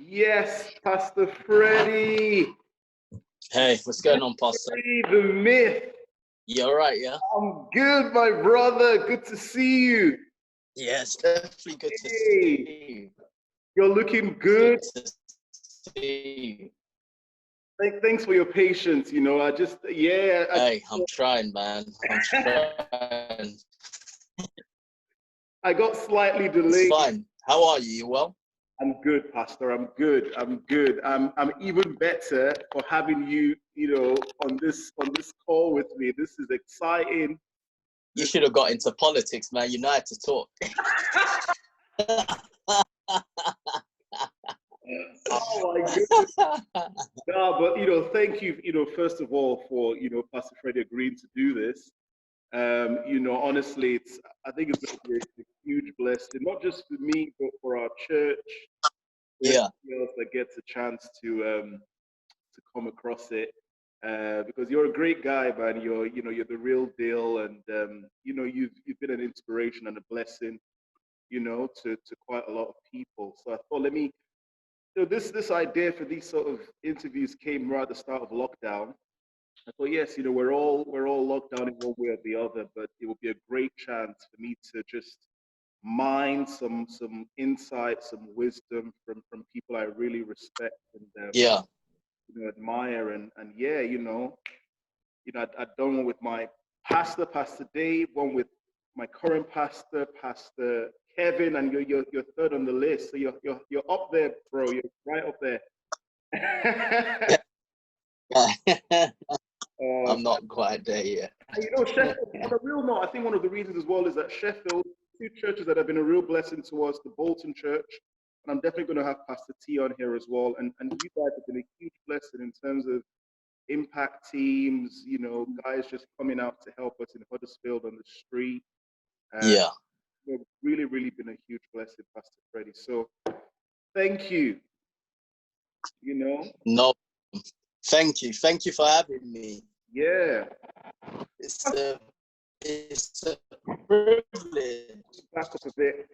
Yes, Pastor Freddie. Hey, what's going on, Pastor? Freddie, the myth. You all right, yeah? I'm good, my brother. Good to see you. Yes, definitely good to see you. You're looking good. Good to see you. Thanks for your patience. You know, Hey, I'm trying, man. I'm trying. I got slightly delayed. It's fine. How are you? You well? I'm good, Pastor. I'm good. I'm even better for having you, on this call with me. This is exciting. You should have got into politics, man. You know how to talk. Oh my goodness. No, but thank you, first of all for, Pastor Freddie agreeing to do this. Honestly, I think it's going to be a huge blessing, not just for me, but for our church. Yeah. Else that gets a chance to come across it, because you're a great guy, man. You're the real deal, and you've been an inspiration and a blessing, to quite a lot of people. So I thought, this idea for these sort of interviews came right at the start of lockdown. I thought, yes, we're all locked down in one way or the other, but it would be a great chance for me to just mine some insight, some wisdom from people I really respect and admire, and yeah, I'd done one with my pastor, Pastor Dave, one with my current pastor, Pastor Kevin, and you're third on the list, so you're up there, bro. You're right up there. I'm not quite there yet. Sheffield, on a real note, I think one of the reasons as well is that Sheffield, two churches that have been a real blessing to us, the Bolton Church, and I'm definitely going to have Pastor T on here as well. And you guys have been a huge blessing in terms of impact teams, guys just coming out to help us in Huddersfield on the street. Yeah. It's really, really been a huge blessing, Pastor Freddie. So thank you. No, thank you. Thank you for having me. Yeah. It's a privilege. Back up a bit.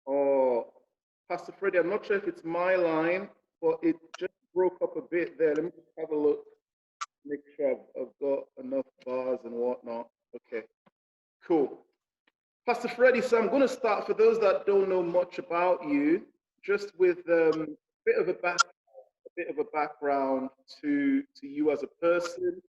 Oh, Pastor Freddie, I'm not sure if it's my line, but it just broke up a bit there. Let me just have a look, make sure I've got enough bars and whatnot. Okay, cool. Pastor Freddie, so I'm going to start, for those that don't know much about you, just with a bit of a background to you as a person.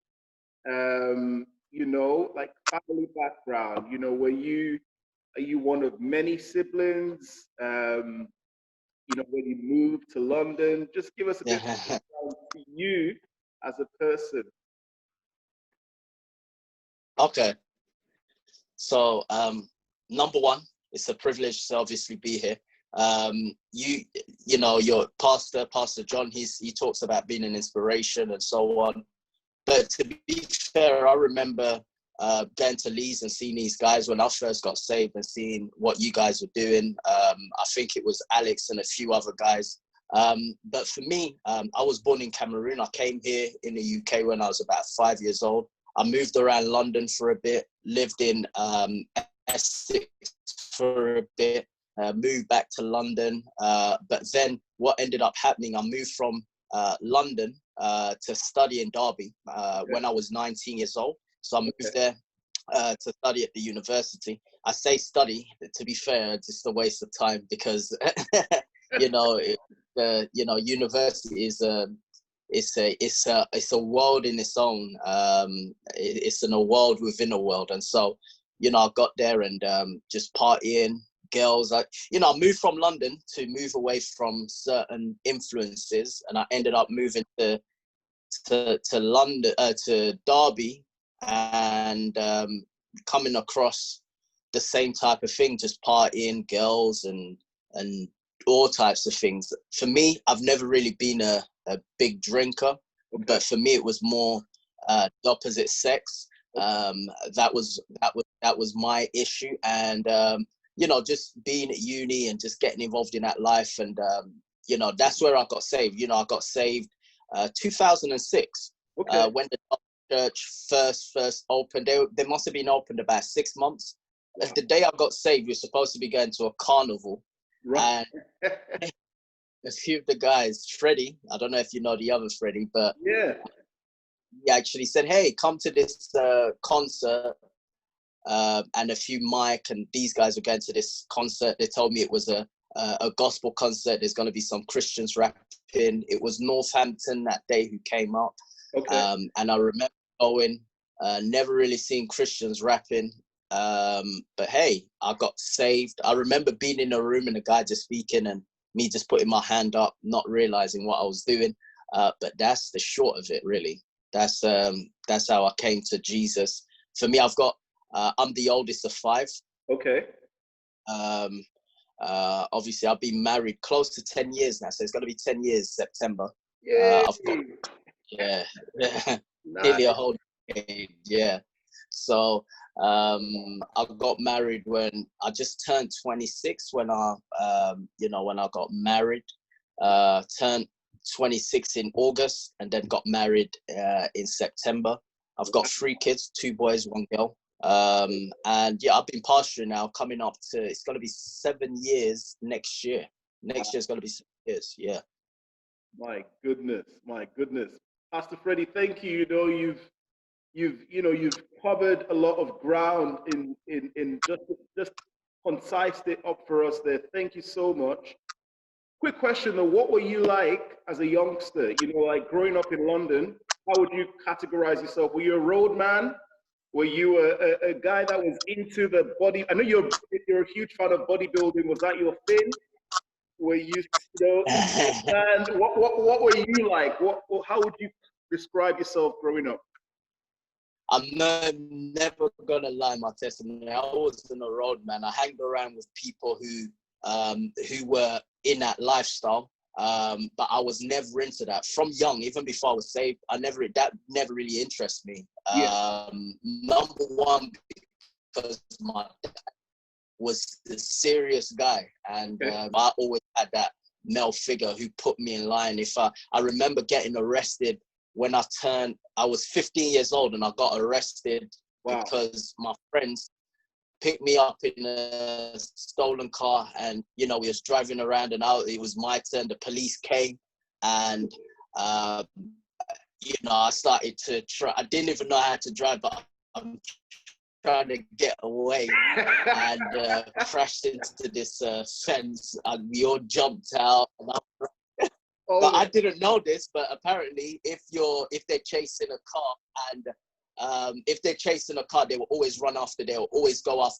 Like family background. Are you one of many siblings? When you moved to London, just give us a bit of background to you as a person. Okay. So, number one, it's a privilege to obviously be here. Your Pastor John, he talks about being an inspiration and so on. But to be fair, I remember going to Leeds and seeing these guys when I first got saved and seeing what you guys were doing. I think it was Alex and a few other guys. But for me, I was born in Cameroon. I came here in the UK when I was about 5 years old. I moved around London for a bit, lived in Essex for a bit, moved back to London. But then what ended up happening, I moved from London to study in Derby when I was 19 years old. So I moved there to study at the university. I say study, to be fair, it's just a waste of time because, university is it's a world in its own. It's in a world within a world. And so, I got there and just partying, girls. I moved from London to move away from certain influences, and I ended up moving to London, to Derby, and coming across the same type of thing, just partying, girls, and all types of things. For me, I've never really been a big drinker, but for me, it was more the opposite sex. That was my issue, and just being at uni and just getting involved in that life, and that's where I got saved. I got saved 2006 when the church first opened. They must have been opened about 6 months. Wow. The day I got saved, we were supposed to be going to a carnival. Right. And a few of the guys, Freddie, I don't know if you know the other Freddie, but Yeah. he actually said, hey, come to this concert. And a few Mike and these guys were going to this concert. They told me it was a gospel concert. There's going to be some Christians rapping. It was Northampton that day who came up. Okay. And I remember going, never really seen Christians rapping. But hey, I got saved. I remember being in a room and a guy just speaking and me just putting my hand up, not realizing what I was doing. But that's the short of it, really. That's how I came to Jesus. For me, I'm the oldest of 5. Okay. Obviously, I've been married close to 10 years now, so it's going to be 10 years September. Yay. I've got, yeah, nearly Nice. a whole decade, yeah. So I got married when I just turned 26 when I got married. Turned 26 in August and then got married in September. I've got 3 kids, 2 boys, 1 girl. And yeah, I've been pastoring now, coming up to, it's going to be 7 year next year. Next year is going to be 7 years, yeah. My goodness, my goodness. Pastor Freddie, thank you. You've covered a lot of ground in just concised it up for us there. Thank you so much. Quick question though, what were you like as a youngster? Like growing up in London, how would you categorize yourself? Were you a road man? Were you a guy that was into the body? I know you're a huge fan of bodybuilding. Was that your thing? Were you, and what were you like? How would you describe yourself growing up? I'm never gonna lie my testimony. I wasn't a road man. I hanged around with people who were in that lifestyle. But I was never into that from young, even before I was saved. That never really interested me. Yeah. Number one, because my dad was the serious guy, and I always had that male figure who put me in line. I remember getting arrested when I was 15 years old, and I got arrested because my friends picked me up in a stolen car, and we was driving around, and it was my turn. The police came, and I started to try. I didn't even know how to drive, but I'm trying to get away, and crashed into this fence, and we all jumped out. And but I didn't know this, but apparently, if they're chasing a car and if they're chasing a car, they will always go after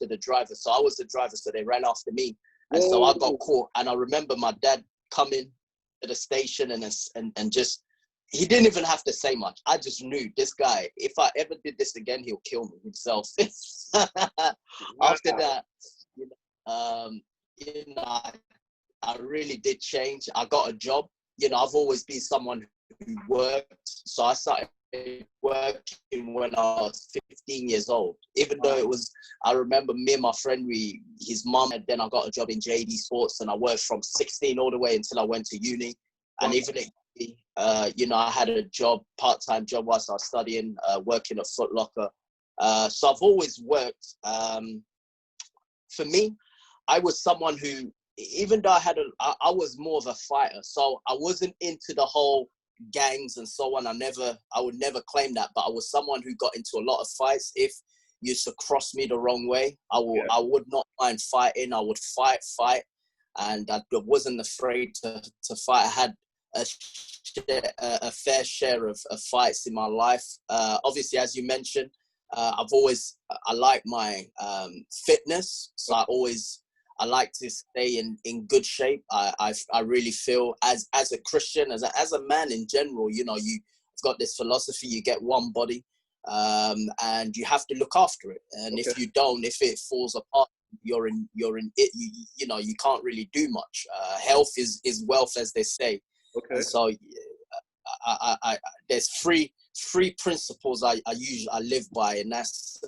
the driver. So I was the driver, so they ran after me. And so I got caught. And I remember my dad coming to the station and just, he didn't even have to say much. I just knew this guy, if I ever did this again, he'll kill me himself. After that, I really did change. I got a job. I've always been someone who worked. So I started working when I was 15 years old, even though I remember me and my friend, his mom, and then I got a job in JD Sports, and I worked from 16 all the way until I went to uni. And even at uni, I had a part-time job whilst I was studying, working at Foot Locker. So I've always worked. For me, I was someone who, even though I was more of a fighter, so I wasn't into the whole gangs and so on. I would never claim that, but I was someone who got into a lot of fights. If you used to cross me the wrong way, I would not mind fighting. I would fight, and I wasn't afraid to fight. I had a fair share of fights in my life. Obviously, as you mentioned, I like my fitness, so I like to stay in good shape. I really feel as a Christian, as a man in general, you've got this philosophy, you get one body, and you have to look after it. And if you don't, if it falls apart, you're in it, you can't really do much. Health is wealth, as they say. And so I there's three principles I live by, and that's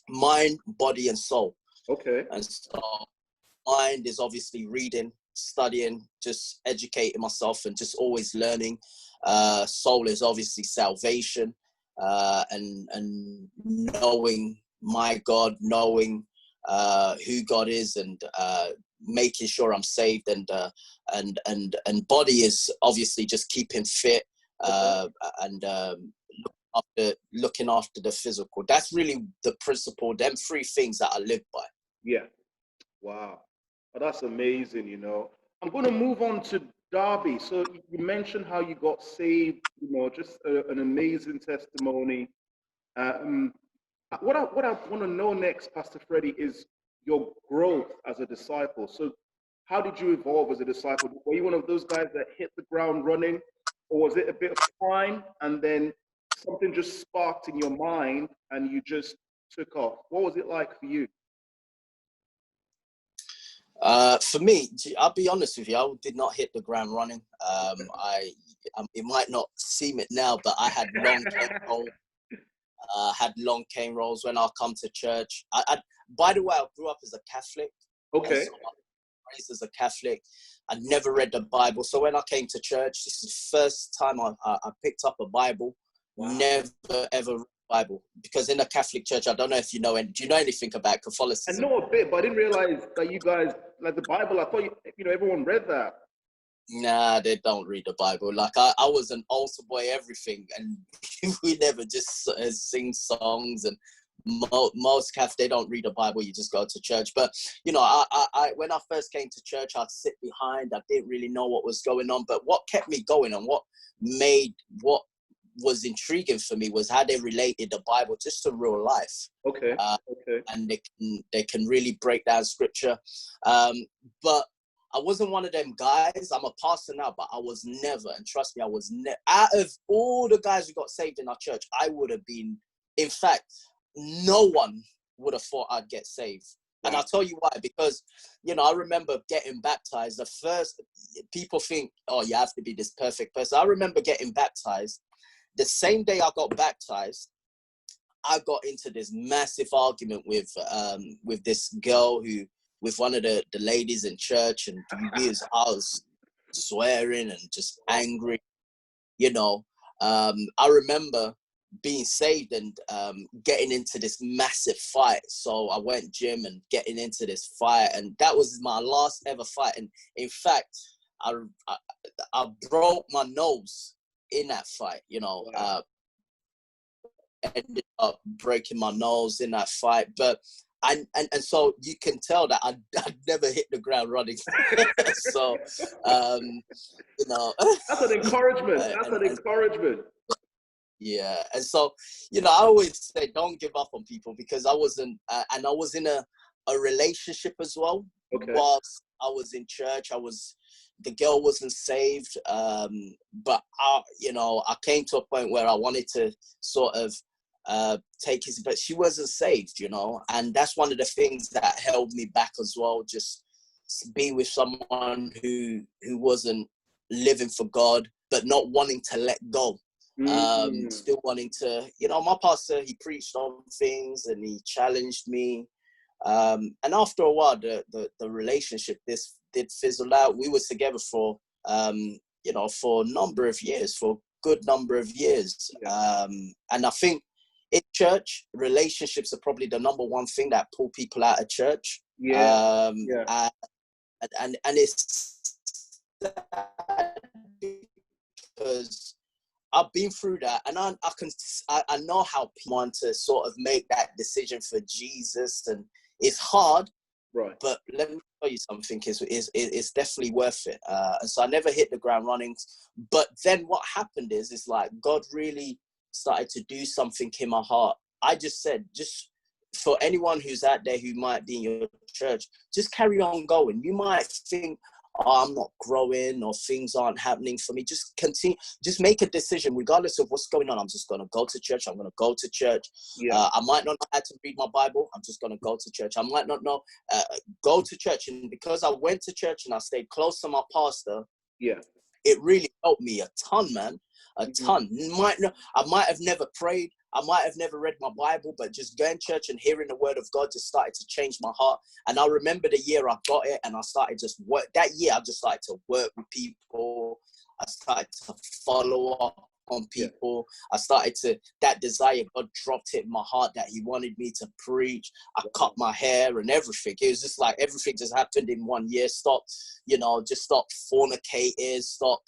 mind, body, and soul. And so mind is obviously reading. studying, just educating myself and just always learning. Soul is obviously salvation, and knowing my God, knowing who God is, and making sure I'm saved, and body is obviously just keeping fit, and looking after the physical. That's really the principle, them three things that I live by. Yeah. Wow. Oh, that's amazing, you know. I'm going to move on to Derby. So you mentioned how you got saved, you know, just an amazing testimony. Um, what I want to know next, Pastor Freddie, is your growth as a disciple. So how did you evolve as a disciple? Were you one of those guys that hit the ground running, or was it a bit of time and then something just sparked in your mind and you just took off? What was it like for you? For me, I'll be honest with you, I did not hit the ground running. It might not seem it now, but I had long cane rolls when I come to church. By the way, I grew up as a Catholic. Okay. So I was raised as a Catholic. I never read the Bible. So when I came to church, this is the first time I picked up a Bible. Wow. Never, ever read the Bible. Because in a Catholic church, I don't know if you know, do you know anything about Catholicism? I know a bit, but I didn't realize that you guys, like the Bible, I thought, you know, everyone read that. Nah, they don't read the Bible. Like I was an altar boy, everything, and we never just sing songs. And most Catholics, they don't read the Bible. You just go to church. But you know, I when I first came to church, I'd sit behind. I didn't really know what was going on. But what kept me going and what was intriguing for me was how they related the Bible just to real life. Okay. And they can really break down scripture. But I wasn't one of them guys. I'm a pastor now, but I was never, and trust me, I was never, out of all the guys who got saved in our church, I would have been, in fact, no one would have thought I'd get saved. Wow. And I'll tell you why, because, you know, I remember getting baptized. The first, people think, oh, you have to be this perfect person. I remember getting baptized. The same day I got baptized, I got into this massive argument with this girl with one of the ladies in church, and I was swearing and just angry, you know. I remember being saved and getting into this massive fight. So I went gym and getting into this fight, and that was my last ever fight. And in fact, I broke my nose in that fight, you know. Wow. Ended up breaking my nose in that fight, but and so you can tell that I'd never hit the ground running. So you know, that's an encouragement. That's an encouragement. Yeah, and so, you know, I always say don't give up on people, because I wasn't, and I was in a relationship as well. Okay. Whilst I was in church, the girl wasn't saved, but you know, I came to a point where I wanted to sort of take his, but she wasn't saved, you know, and that's one of the things that held me back as well. Just being with someone who wasn't living for God, but not wanting to let go. Still wanting to, you know, my pastor, he preached on things and he challenged me. And after a while, the relationship did fizzle out. We were together for, you know, for a number of years, for a good number of years. Yeah. And I think in church, relationships are probably the number one thing that pull people out of church. Yeah. Yeah. And it's because I've been through that, and I know how people want to sort of make that decision for Jesus, and it's hard, right? But let me tell you something: it's definitely worth it. And so I never hit the ground running. But then what happened is like God really started to do something in my heart. I just said, just for anyone who's out there who might be in your church, just carry on going. You might think, oh, I'm not growing, or things aren't happening for me. Just continue. Just make a decision, regardless of what's going on. I'm just going to go to church. I'm going to go to church. Yeah. I might not know how to read my Bible. I'm just going to go to church. I might not know. Go to church. And because I went to church and I stayed close to my pastor, yeah, it really helped me a ton, man. A ton. I might have never prayed. I might have never read my Bible, but just going to church and hearing the word of God just started to change my heart. And I remember the year I got it, and I started just work. That year, I just started to work with people. I started to follow up on people. I started to, that desire, God dropped it in my heart that he wanted me to preach. I cut my hair and everything. It was just like everything just happened in 1 year. Stop, just stop fornicating, stop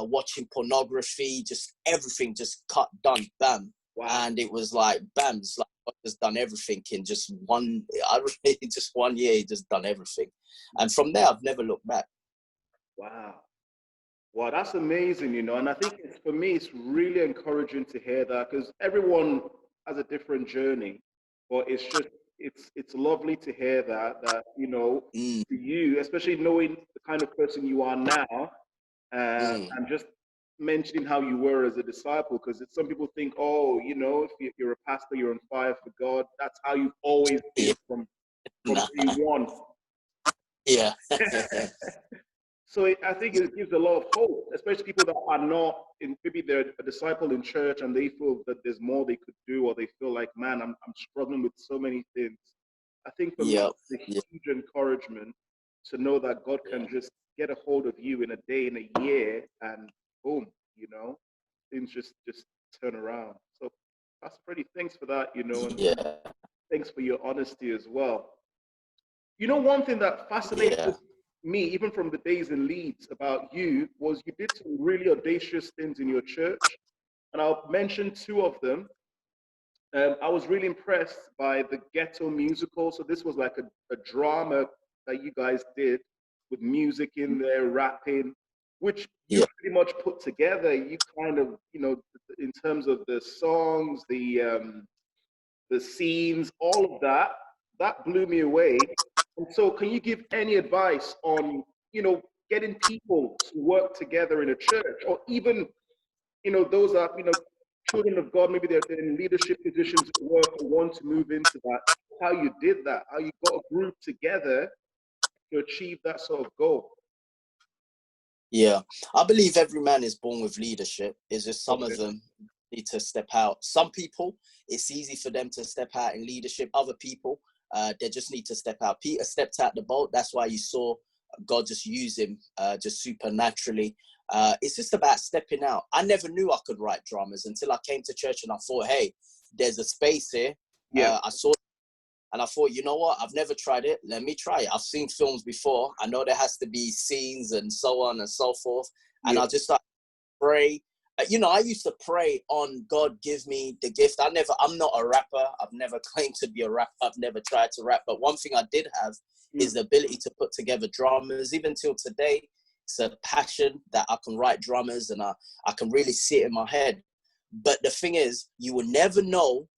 watching pornography, just everything just cut, done, bam. Wow. And it was like, bam, it's like God has done everything in just just 1 year, he just done everything. And from there, I've never looked back. Wow. Wow, that's amazing, and I think for me, it's really encouraging to hear that, because everyone has a different journey, but it's lovely to hear that, to you, especially knowing the kind of person you are now, and just mentioning how you were as a disciple, because some people think, oh, if you're a pastor, you're on fire for God. That's how you've always been from day one. Yeah. So I think it gives a lot of hope, especially people that are not maybe they're a disciple in church and they feel that there's more they could do, or they feel like, man, I'm struggling with so many things. I think for me, it's a huge encouragement to know that God can just get a hold of you in a day, in a year, and boom, things just turn around. So that's pretty. Thanks for that, and thanks for your honesty as well. One thing that fascinated me, even from the days in Leeds, about you was you did some really audacious things in your church, and I'll mention two of them. I was really impressed by the Ghetto musical. So this was like a drama that you guys did with music in there, rapping, which you pretty much put together. You kind of, in terms of the songs, the scenes, all of that blew me away. And so can you give any advice on, getting people to work together in a church, or even, those are, children of God, maybe they're in leadership positions at work or want to move into that, how you did that, how you got a group together to achieve that sort of goal? Yeah, I believe every man is born with leadership. It's just some of them need to step out. Some people, it's easy for them to step out in leadership. Other people, they just need to step out. Peter stepped out the boat. That's why you saw God just use him just supernaturally. It's just about stepping out. I never knew I could write dramas until I came to church and I thought, hey, there's a space here. I saw it and I thought, you know what? I've never tried it. Let me try it. I've seen films before. I know there has to be scenes and so on and so forth. And I just started to pray. I used to pray on God, give me the gift. I'm not a rapper. I've never claimed to be a rapper. I've never tried to rap. But one thing I did have is the ability to put together dramas. Even till today, it's a passion that I can write dramas and I can really see it in my head. But the thing is, you will never know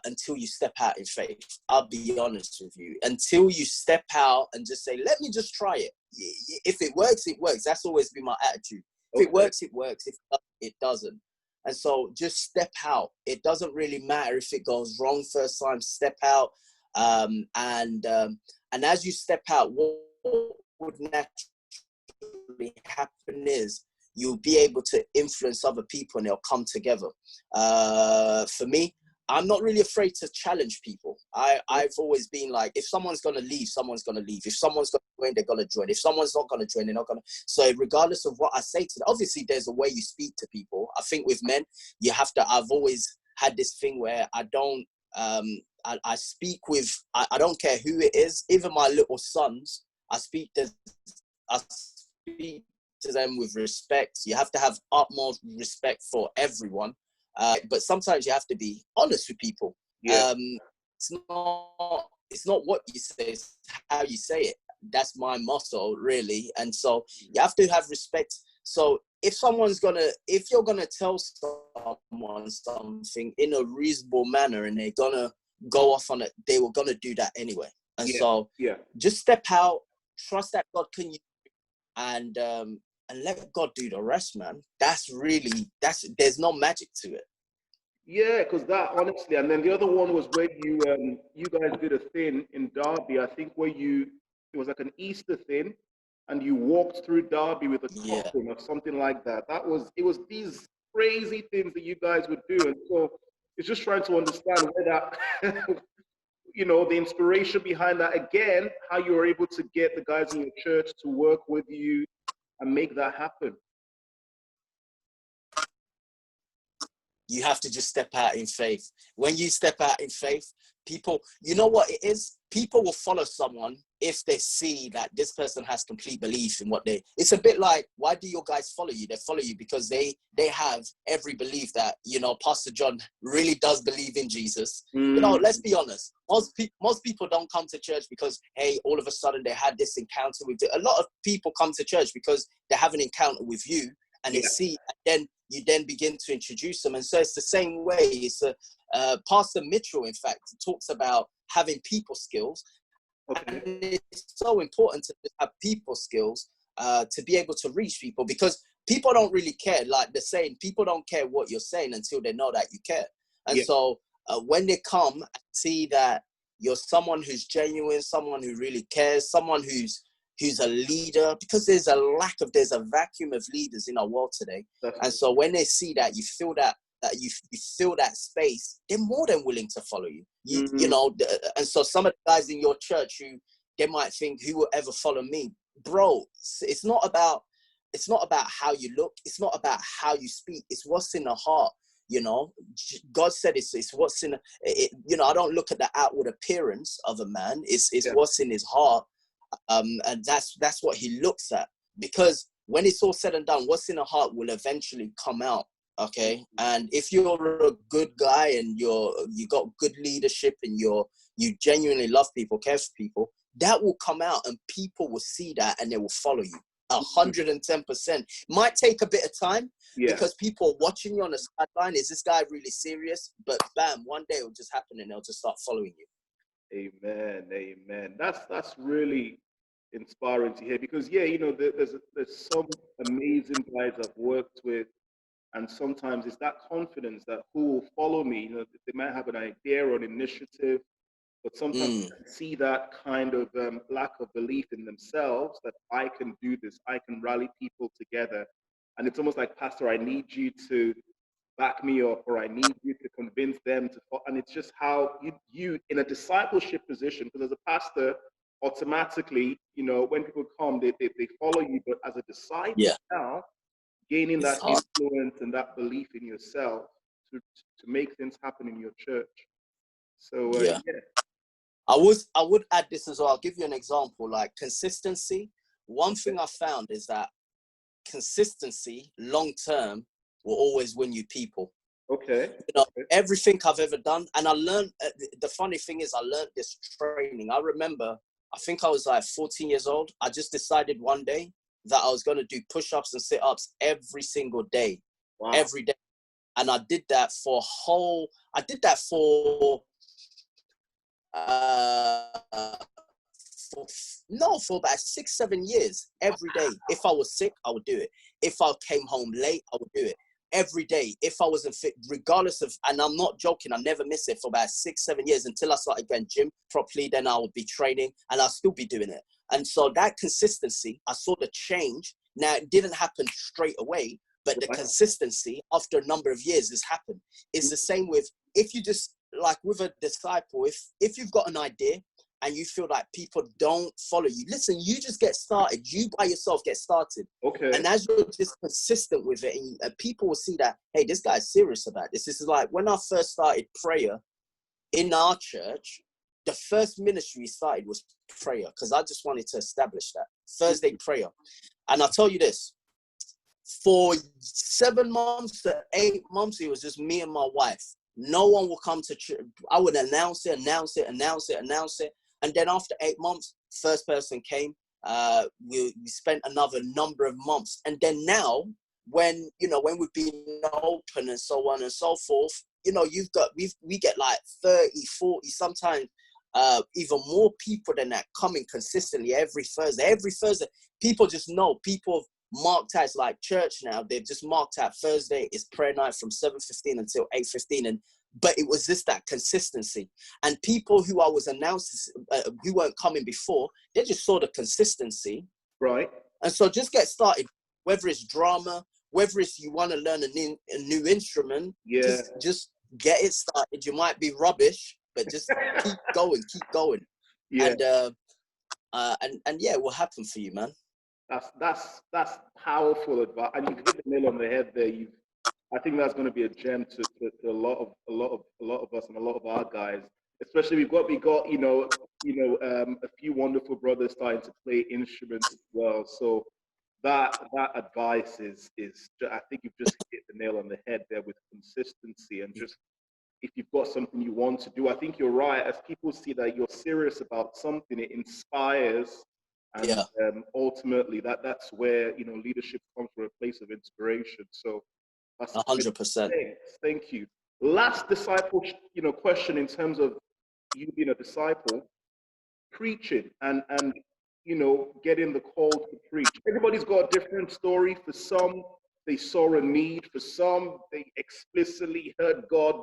until you step out in faith. I'll be honest with you. Until you step out and just say, let me just try it. If it works, it works. That's always been my attitude. If it works, it works. If it doesn't. And so just step out. It doesn't really matter if it goes wrong first time, step out. And as you step out, what would naturally happen is you'll be able to influence other people and they'll come together. For me, I'm not really afraid to challenge people. I've always been like, if someone's going to leave, someone's going to leave. If someone's going to join, they're going to join. If someone's not going to join, they're not going to. So regardless of what I say to them, obviously there's a way you speak to people. I think with men, you have to, I've always had this thing where I don't, I speak with, I don't care who it is, even my little sons, I speak to them with respect. You have to have utmost respect for everyone. But sometimes you have to be honest with people. It's not what you say, it's how you say it. That's my motto, really. And so you have to have respect. So if you're gonna tell someone something in a reasonable manner and they're gonna go off on it, they were gonna do that anyway. And so just step out, trust that God can use you, and let God do the rest, man. There's no magic to it. Yeah, because that honestly, and then the other one was where you guys did a thing in Derby. I think it was like an Easter thing, and you walked through Derby with a coffin or something like that. It was these crazy things that you guys would do, and so it's just trying to understand where that, you know, the inspiration behind that, again, how you were able to get the guys in your church to work with you and make that happen. You have to just step out in faith. When you step out in faith, people, you know what it is? People will follow someone if they see that this person has complete belief in what they, it's a bit like, why do your guys follow you? They follow you because they have every belief that, you know, Pastor John really does believe in Jesus. You know, let's be honest. Most people don't come to church because, hey, all of a sudden they had this encounter with it. A lot of people come to church because they have an encounter with you, and they see, and then you then begin to introduce them. And so it's the same way. It's Pastor Mitchell, in fact, talks about having people skills. Okay. And it's so important to have people skills to be able to reach people, because people don't really care. Like the saying, people don't care what you're saying until they know that you care. And so when they come and see that you're someone who's genuine, someone who really cares, someone who's a leader, because there's a vacuum of leaders in our world today. Definitely. And so when they see that, you feel that you fill that space, they're more than willing to follow you. You know, and so some of the guys in your church who they might think, who will ever follow me? Bro, it's not about how you look. It's not about how you speak. It's what's in the heart. You know, God said it's what's in it. You know, I don't look at the outward appearance of a man. It's what's in his heart. And that's what he looks at, because when it's all said and done, what's in the heart will eventually come out. Okay. And if you're a good guy and you got good leadership and you genuinely love people, care for people, that will come out and people will see that and they will follow you 110%. Might take a bit of time because people are watching you on the sideline. Is this guy really serious? But bam, one day it'll just happen and they'll just start following you. Amen, amen. That's really inspiring to hear, because you know, there's some amazing guys I've worked with, and sometimes it's that confidence that who will follow me. You know, they might have an idea or an initiative, but sometimes you can see that kind of lack of belief in themselves, that I can do this, I can rally people together, and it's almost like, Pastor, I need you to back me up, or I need you to convince them to follow. And it's just how you in a discipleship position, because as a pastor, automatically, you know, when people come, they follow you, but as a disciple now, gaining that influence and that belief in yourself to make things happen in your church. So I would add this as well. I'll give you an example, like consistency. One thing I found is that consistency long term will always win you people. Okay. You know, everything I've ever done, and I learned, the funny thing is I learned this training. I remember, I think I was like 14 years old. I just decided one day that I was going to do push-ups and sit-ups every single day. Wow. Every day. And I did that for about 6-7 years, every day. If I was sick, I would do it. If I came home late, I would do it every day. If I wasn't fit, regardless of, and I'm not joking, I never miss it for about 6-7 years until I started going gym properly. Then I would be training and I'll still be doing it. And so that consistency, I saw the change. Now, it didn't happen straight away, but the consistency after a number of years has happened. It's the same with, if you just, like with a disciple, if you've got an idea and you feel like people don't follow you, listen, you just get started. You by yourself get started. Okay. And as you're just consistent with it, and people will see that, hey, this guy's serious about this. This is like when I first started prayer in our church, the first ministry we started was prayer, because I just wanted to establish that. Thursday prayer. And I'll tell you this, for 7 months to 8 months, it was just me and my wife. No one will come to church. I would announce it. And then after 8 months, first person came. We spent another number of months. And then now, when we've been open and so on and so forth, you know, we get like 30, 40, sometimes even more people than that coming consistently every Thursday. Every Thursday, people just know. People marked out, like church now, they've just marked out Thursday is prayer night from 7:15 until 8:15. But it was just that consistency. And people who I was announcing, who weren't coming before, they just saw the consistency. Right. And so just get started, whether it's drama, whether it's you want to learn a new instrument, just get it started. You might be rubbish, but just keep going, keep going. Yeah. And yeah, it will happen for you, man. That's powerful advice, and you've hit the nail on the head there. I think that's going to be a gem to a lot of us and a lot of our guys. Especially we got a few wonderful brothers starting to play instruments as well. So that advice I think you've just hit the nail on the head there with consistency and just if you've got something you want to do. I think you're right. As people see that you're serious about something, it inspires, and Yeah, ultimately that's where leadership comes from a place of inspiration. So that's a great 100%. thing. Thank you. Last disciple, question in terms of you being a disciple, preaching and getting the call to preach. Everybody's got a different story. For some, they saw a need. For some, they explicitly heard God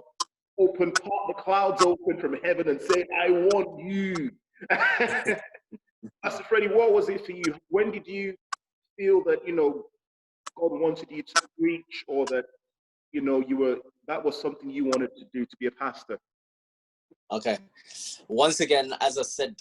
open the clouds open from heaven and say, "I want you." Pastor Freddie, what was it for you? When did you feel that God wanted you to preach, or that that was something you wanted to do, to be a pastor? Okay. Once again, as I said,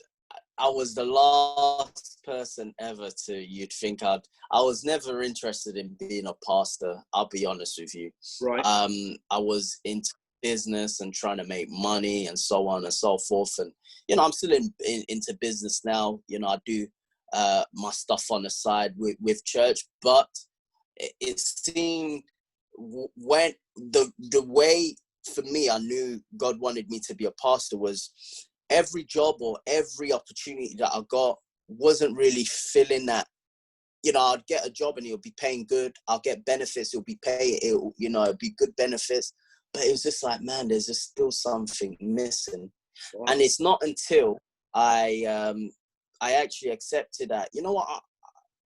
I was the last person ever you'd think I was never interested in being a pastor. I'll be honest with you. Right. I was into business and trying to make money and so on and so forth. And, I'm still into business now. I do my stuff on the side with church, but it seemed when the way for me, I knew God wanted me to be a pastor was every job or every opportunity that I got wasn't really filling that. I'd get a job and it'll be paying good. I'll get benefits. It'll be it'll be good benefits. But it was just like, man, there's just still something missing. Wow. And it's not until I actually accepted that, what,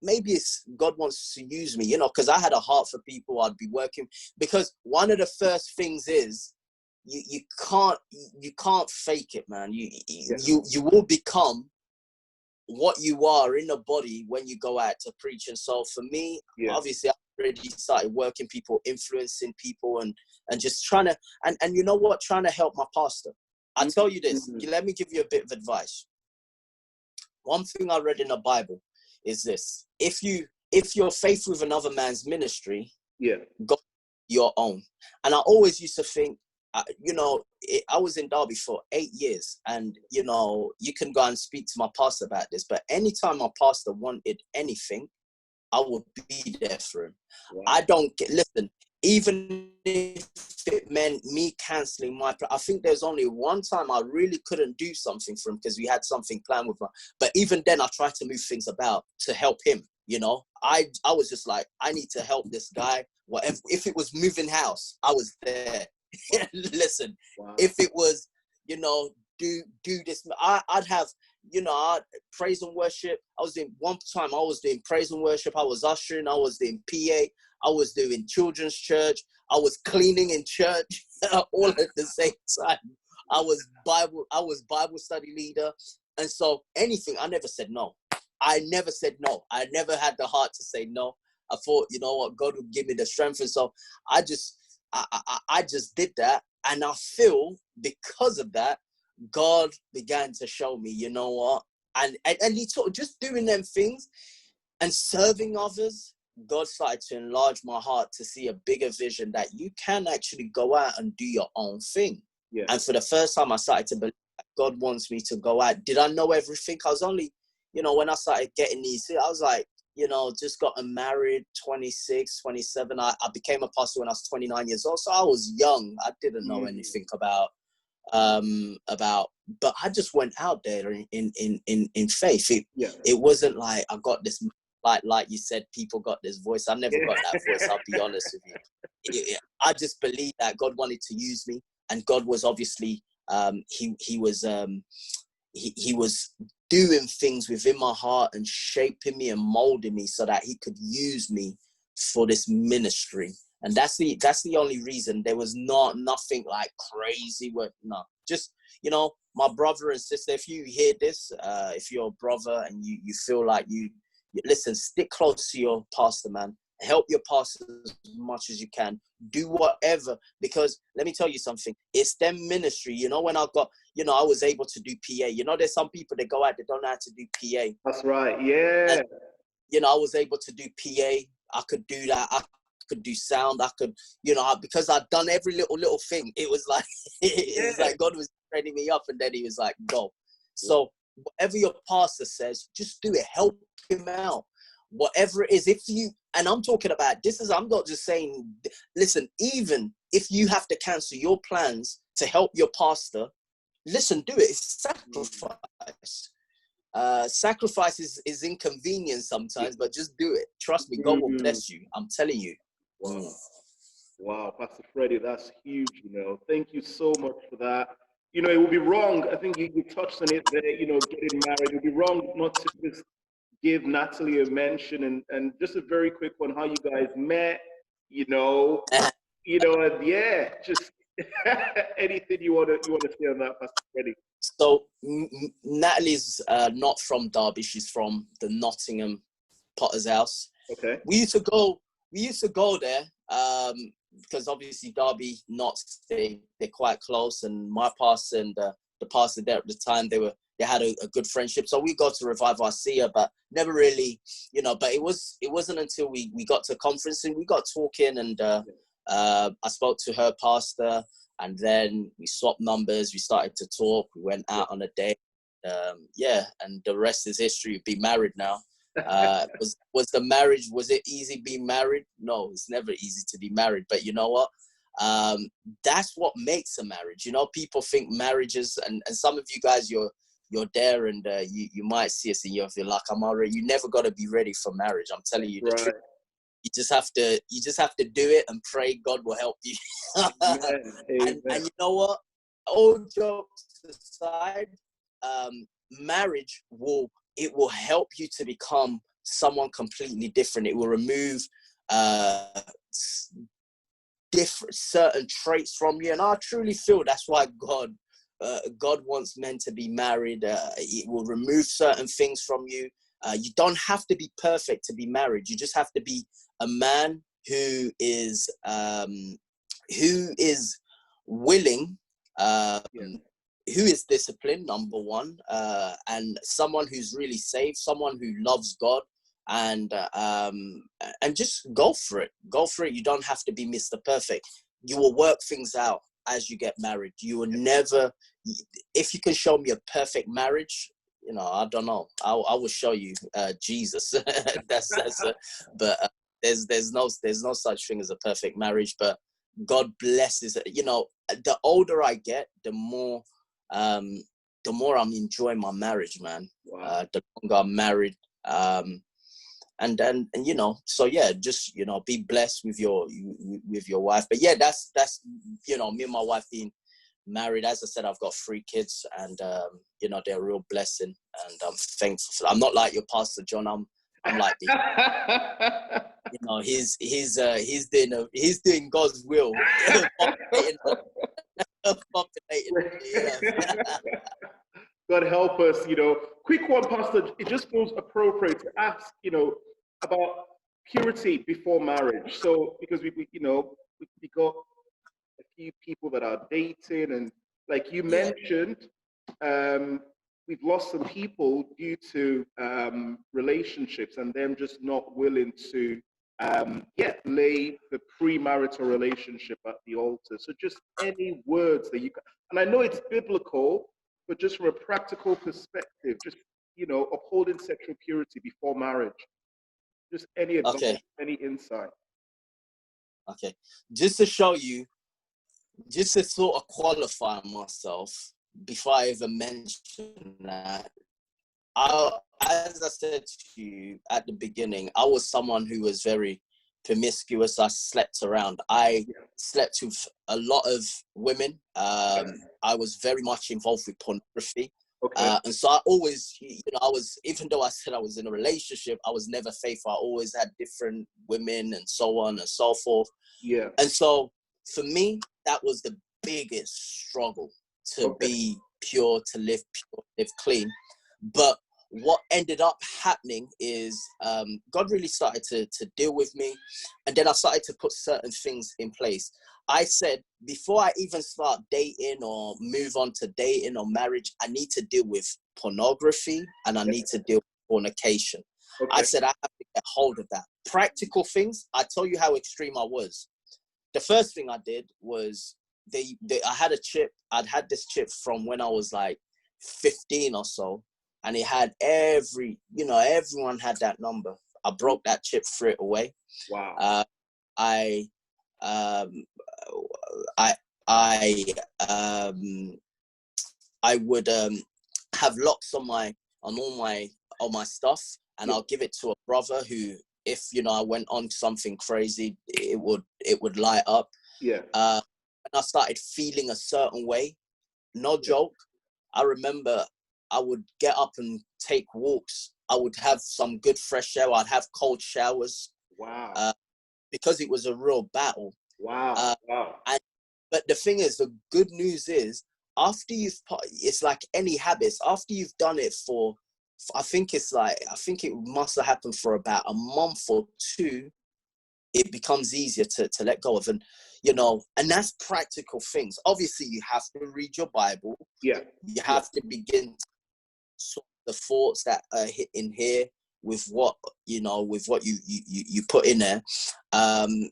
maybe it's God wants to use me, because I had a heart for people. I'd be working, because one of the first things is you can't fake it, man. You will become what you are in the body when you go out to preach. And so for me, obviously I already started working people, influencing people, and just trying to and you know what, trying to help my pastor. I tell you this, let me give you a bit of advice. One thing I read in the Bible is this: if you're faithful with another man's ministry, God your own. And I always used to think, I was in Derby for 8 years, and you can go and speak to my pastor about this, but anytime my pastor wanted anything, I would be there for him. Wow. I don't listen, even if it meant me canceling I think there's only one time I really couldn't do something for him because we had something planned with him. But even then I tried to move things about to help him. I was just like, I need to help this guy. Whatever. If it was moving house, I was there. Listen, wow. If it was, do this, I'd have, praise and worship. One time I was doing praise and worship. I was ushering. I was doing PA. I was doing children's church. I was cleaning in church all at the same time. I was Bible study leader. And so anything, I never said no. I never said no. I never had the heart to say no. I thought, what, God would give me the strength. And so I just did that. And I feel because of that, God began to show me, what? And he taught, just doing them things and serving others, God started to enlarge my heart to see a bigger vision that you can actually go out and do your own thing. Yeah. And for the first time, I started to believe that God wants me to go out. Did I know everything? I was only, when I started getting these, I was like, just gotten married, 26, 27. I became a pastor when I was 29 years old. So I was young. I didn't know anything about, but I just went out there in faith. It wasn't like I got this, like you said, people got this voice. I never got that voice. I'll be honest with you. I just believed that God wanted to use me, and God was obviously, he was doing things within my heart and shaping me and molding me so that he could use me for this ministry. And that's the only reason. There was nothing like crazy work. No, just, my brother and sister, if you hear this, if you're a brother and you feel like you listen, stick close to your pastor, man, help your pastor as much as you can. Do whatever, because let me tell you something. It's them ministry. You know, when I got, you know, I was able to do PA. You know, there's some people that go out that don't know how to do PA. That's right. Yeah. And, you know, I was able to do PA. I could do that. I could do sound. I could, you know, because I'd done every little thing. It was like, it was like God was training me up, and then he was like, go. So whatever your pastor says, just do it. Help him out. Whatever it is, if you, and I'm talking about this is, I'm not just saying, listen, even if you have to cancel your plans to help your pastor, listen, do it. It's sacrifice. Sacrifice is inconvenient sometimes, but just do it. Trust me, God will bless you. I'm telling you. Wow. Wow, Pastor Freddie, that's huge, you know. Thank you so much for that. You know, it would be wrong, I think you touched on it there, you know, getting married. It would be wrong not to just give Natalie a mention, and just a very quick one, how you guys met, you know, and yeah, just anything you want to say on that, Pastor Freddie. So Natalie's not from Derby. She's from the Nottingham Potter's House. Okay. We used to go there because obviously Derby, Notts, they're quite close, and my pastor and the pastor there at the time, they had a good friendship. So we got to Revive Arcia, but never really, you know. But it wasn't until we got to conference and we got talking, and I spoke to her pastor, and then we swapped numbers. We started to talk. We went out on a date. And the rest is history. We've been married now. Was the marriage, was it easy being married? No, it's never easy to be married. But you know what? That's what makes a marriage. You know, people think marriages, and some of you guys, you're there, and you might see us and you're like, I'm already. You never got to be ready for marriage. I'm telling you the truth. You just have to do it and pray God will help you. Amen. And you know what? All jokes aside, marriage will help you to become someone completely different. It will remove different certain traits from you, and I truly feel that's why God wants men to be married. It will remove certain things from you. You don't have to be perfect to be married. You just have to be a man who is willing, who is disciplined, number one, and someone who's really saved, someone who loves God, and just go for it. Go for it. You don't have to be Mr. Perfect. You will work things out as you get married. You will never, if you can show me a perfect marriage, you know, I don't know. I will show you Jesus. But there's no such thing as a perfect marriage. But God blesses it. You know, the older I get, the more I'm enjoying my marriage, man. Wow. The longer I'm married, and you know, so yeah, just, you know, be blessed with your wife. But yeah, that's you know, me and my wife being married. As I said, I've got 3 kids, and you know, they're a real blessing, and I'm thankful for that. I'm not like your pastor John. I'm like the, you know, he's doing God's will. God help us, you know. Quick one, Pastor. It just feels appropriate to ask, you know, about purity before marriage. So, because we you know, we got a few people that are dating, and like you mentioned, we've lost some people due to relationships and them just not willing to lay the premarital relationship at the altar. So just any words that you can, and I know it's biblical, but just from a practical perspective, just, you know, upholding sexual purity before marriage. Just any advice, any insight. Okay. Just to show you, just to sort of qualify myself before I even mention that, as I said to you at the beginning, I was someone who was very promiscuous. I slept around. I slept with a lot of women. I was very much involved with pornography. And so I always, you know, even though I said I was in a relationship, I was never faithful. I always had different women and so on and so forth. Yeah. And so for me, that was the biggest struggle, to be pure, to live pure, live clean. But what ended up happening is God really started to deal with me. And then I started to put certain things in place. I said, before I even start dating or move on to dating or marriage, I need to deal with pornography and I need to deal with fornication. Okay. I said, I have to get hold of that. Practical things, I tell you how extreme I was. The first thing I did was, I had a chip. I'd had this chip from when I was like 15 or so. And it had everyone had that number. I broke that chip, threw it away. Wow. I would have locks on all my stuff, and I'll give it to a brother who, if I went on something crazy, it would light up. Yeah. And I started feeling a certain way. No joke. I remember I would get up and take walks. I would have some good fresh air. I'd have cold showers. Wow. Because it was a real battle. Wow. Wow. But the thing is, the good news is, after it's like any habits. After you've done it for, I think it must have happened for about a month or two, it becomes easier to let go of. And, and that's practical things. Obviously, you have to read your Bible. Yeah. You have to begin sort of the thoughts that are in here with what you put in there. And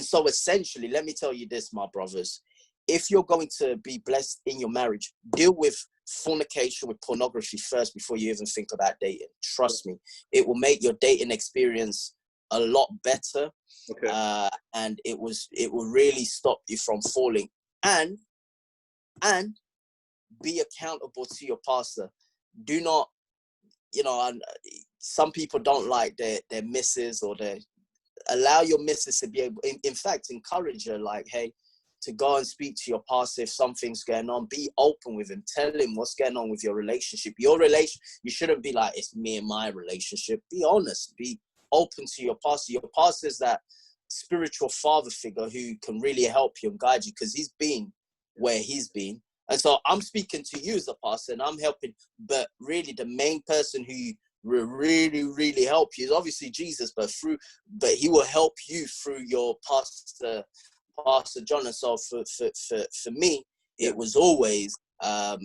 so essentially, let me tell you this, my brothers, if you're going to be blessed in your marriage, deal with fornication, with pornography first before you even think about dating. Trust me, it will make your dating experience a lot better. Okay. And it will really stop you from falling, and be accountable to your pastor. Do not, and some people don't like their missus, or allow your missus to be able, in fact, encourage her, like, hey, to go and speak to your pastor if something's going on. Be open with him. Tell him what's going on with your relationship. You shouldn't be like, it's me and my relationship. Be honest. Be open to your pastor. Your pastor is that spiritual father figure who can really help you and guide you, because he's been where he's been. And so I'm speaking to you as a pastor, and I'm helping. But really, the main person who will really, really help you is obviously Jesus, but he will help you through your Pastor John. And so for me, it was always, I'd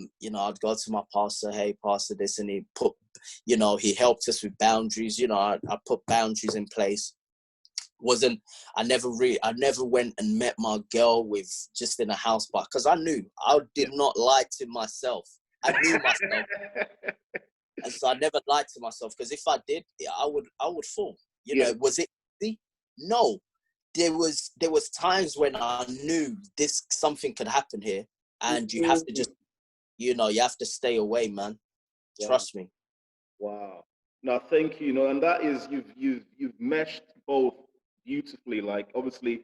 go to my pastor, hey, pastor, this, and he put, he helped us with boundaries. I put boundaries in place. I never went and met my girl with just in a house bar, because I knew I did not lie to myself. I knew myself. And so I never lied to myself, because if I did, I would fall. Was it easy? No. There was times when I knew something could happen here, and you have to just, you have to stay away, man. Wow. Trust me. Wow. No, thank you. And that is, you've meshed both beautifully. Like, obviously,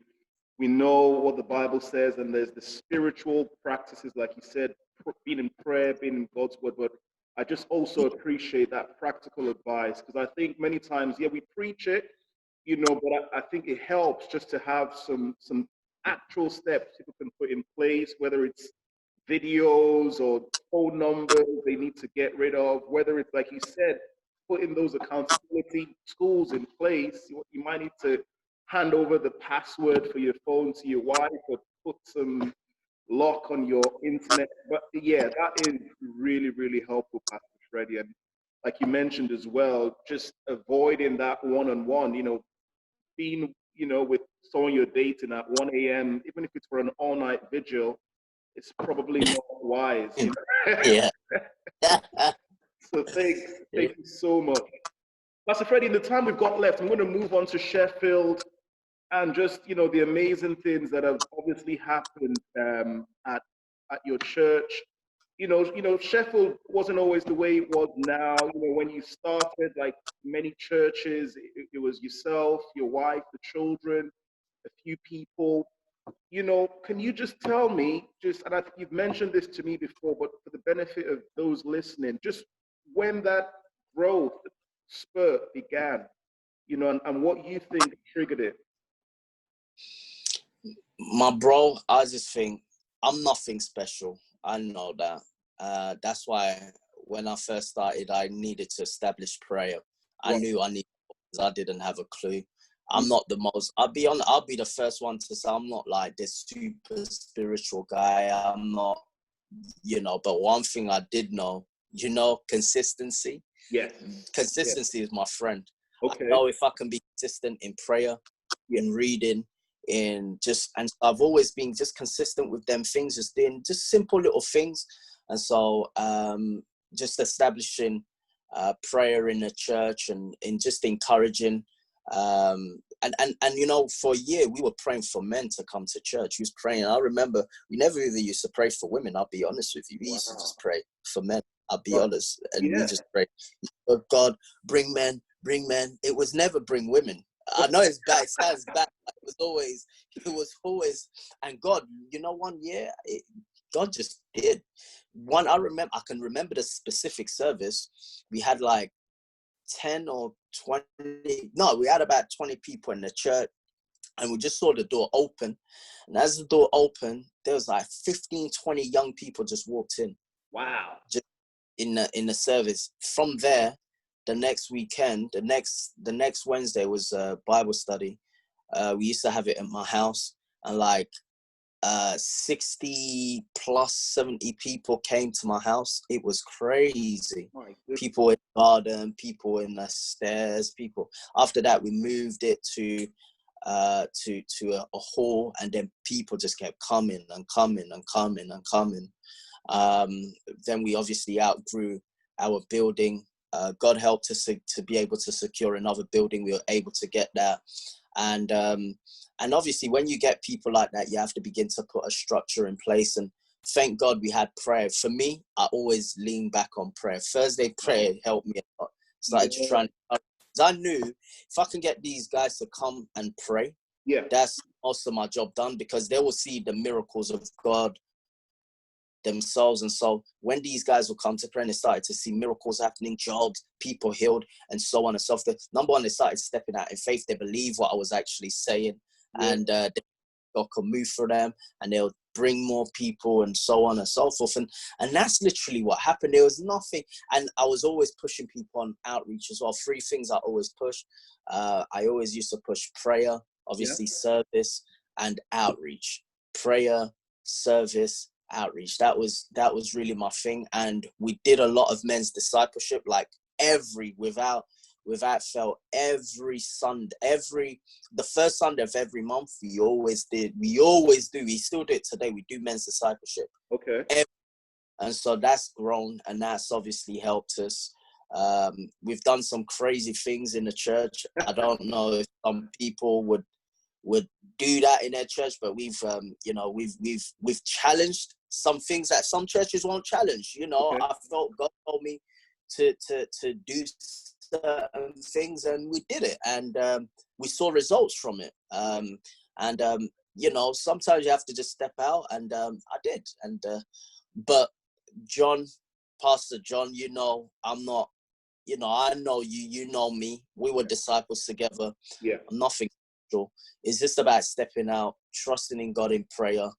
we know what the Bible says, and there's the spiritual practices, like you said, being in prayer, being in God's word. But I just also appreciate that practical advice, because I think many times, we preach it, but I think it helps just to have some actual steps people can put in place, whether it's videos or phone numbers they need to get rid of, whether it's, like you said, putting those accountability tools in place. You might need to hand over the password for your phone to your wife, or put some lock on your internet. But that is really, really helpful, Pastor Freddie. And like you mentioned as well, just avoiding that one-on-one, being, with someone you're dating at 1 a.m., even if it's for an all-night vigil, it's probably not wise. Yeah. So thank you so much. Pastor Freddie, in the time we've got left, I'm going to move on to Sheffield, and just, the amazing things that have obviously happened at your church. Sheffield wasn't always the way it was now. When you started, like many churches, it was yourself, your wife, the children, a few people. Can you just tell me, and I think you've mentioned this to me before, but for the benefit of those listening, just when that growth spurt began, and what you think triggered it? My bro, I just think I'm nothing special. I know that. That's why when I first started, I needed to establish prayer. I Right. knew I needed, because I didn't have a clue. Mm. I'm not the most, I'll be the first one to say I'm not like this super spiritual guy. I'm not, but one thing I did know, consistency. Yes. Yes. Consistency is my friend. I Okay. know if I can be consistent in prayer, Yeah. in reading, and I've always been just consistent with them things, just doing just simple little things. And so just establishing prayer in the church, and just encouraging, and for a year we were praying for men to come to church. We was praying. I remember we never even used to pray for women, I'll be honest with you. We used to Wow. just pray for men, I'll be Right. honest. And we Yeah. just pray, oh God, bring men, bring men. It was never bring women. I know it's bad, it sounds bad, but it was always, and God, one year, God just did. I can remember the specific service. We had like 10 or 20, no, we had about 20 people in the church, and we just saw the door open. And as the door opened, there was like 15, 20 young people just walked in. Wow. Just in the service. From there, the next weekend, the next Wednesday was a Bible study. We used to have it at my house, and like 60 plus 70 people came to my house. It was crazy. People in the garden, people in the stairs, people. After that, we moved it to a hall, and then people just kept coming and coming and coming and coming. Then we obviously outgrew our building. God helped us to be able to secure another building. We were able to get that. And obviously when you get people like that, you have to begin to put a structure in place. And thank God we had prayer. For me, I always lean back on prayer. Thursday prayer helped me a lot. Started trying, because I knew if I can get these guys to come and pray, that's also my job done, because they will see the miracles of God themselves. And so when these guys will come to pray and they started to see miracles happening, jobs, people healed, and so on and so forth, number one, they started stepping out in faith. They believe what I was actually saying, and God could move for them, and they'll bring more people, and so on and so forth. And that's literally what happened. There was nothing, and I was always pushing people on outreach as well. 3 things I always push. I always used to push prayer, obviously service, and outreach. Prayer, service, outreach. That was really my thing. And we did a lot of men's discipleship, like without fail, every Sunday, the first Sunday of every month. We always do, we still do it today. We do men's discipleship. Okay. And so that's grown, and that's obviously helped us. We've done some crazy things in the church. I don't know if some people would do that in their church, but we've challenged some things that some churches won't challenge. I felt God told me to do certain things, and we did it, and we saw results from it. Sometimes you have to just step out, and I did. And but Pastor John, I'm not. I know you. You know me. We were disciples together. Yeah. I'm nothing. It's just about stepping out, trusting in God in prayer,